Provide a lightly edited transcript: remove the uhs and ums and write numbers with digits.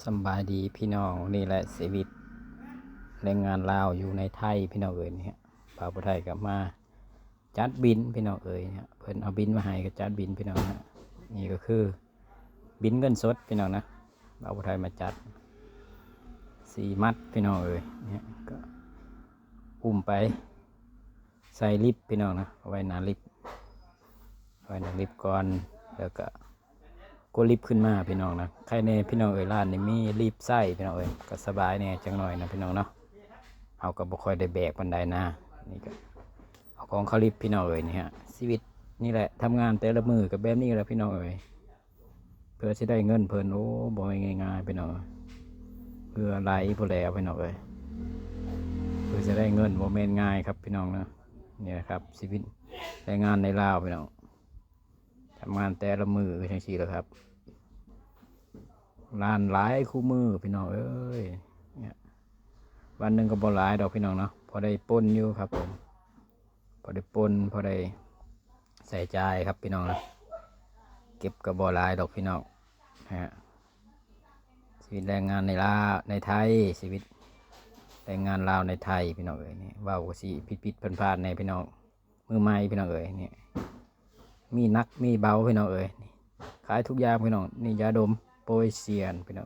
สำบายดีพี่น้องนี่แหละชีวิตแรงงานลาวอยู่ในไทยพี่น้องเอ๋ยเนี่ยบ่าวผู้ไทยกลับมาจัดบินพี่น้องเอ๋ยเนี่ยเพิ่นเอาบินมาให้ก็จัดบินพี่น้องนะนี่ก็คือบินเงินสดพี่น้องนะบ่าวผู้ไทยมาจัด4 มัดพี่น้องเอ๋ยเนี่ยก็อุ้มไปใส่ลิฟต์พี่น้องนะเอาไว้หน้าลิฟต์ก่อนแล้วก็กดลิฟต์ขึ้นมาพี่น้องนะใครในพี่น้องเอ๋ยร้านนี่มีลิฟต์ใส่พี่น้องเอ๋ยก็สบายแน่จังหน่อยนะพี่น้องเนาะเอาก็บ่ค่อยได้แบกบันไดนะนี่ก็เอาของเขาลิฟต์พี่น้องเอ๋ยนี่ฮะชีวิตนี่แหละทำงานแต่ละมือกับแบบนี้แหละพี่น้องเอ๋ยเพื่อจะได้เงินเพิ่นโอ้บ่ง่ายๆพี่น้องเพื่อไหลพอแล้วพี่น้องเอ๋ยเพื่อจะได้เงินบ่แม่นง่ายครับพี่น้องนะนี่แหละครับชีวิตแรงงานในลาวพี่น้องทำงานแต่ละมือจังซี่แหละครับร้านหลายคู่มือพี่น้องเอ้ยเนี่ยวันหนึ่งก็บ่หลายดอกพี่น้องเนาะพอได้ปนอยู่ครับผมพอได้ปนพอได้ใส่ใจครับพี่น้องนะเก็บก็บ่หลายดอกพี่น้องฮะชีวิตแรงงานในลาวในไทยชีวิตแรงงานลาวในไทยพี่น้องเอ้ยนี่ว้าวสิผิดพลาดในพี่น้องมือใหม่พี่น้องเอ้ยนี่มีนักมีเบาพี่น้องเอ้ยนี่ขายทุกอย่างพี่น้องนี่ยาดมโปรยเซียนพี่น้อง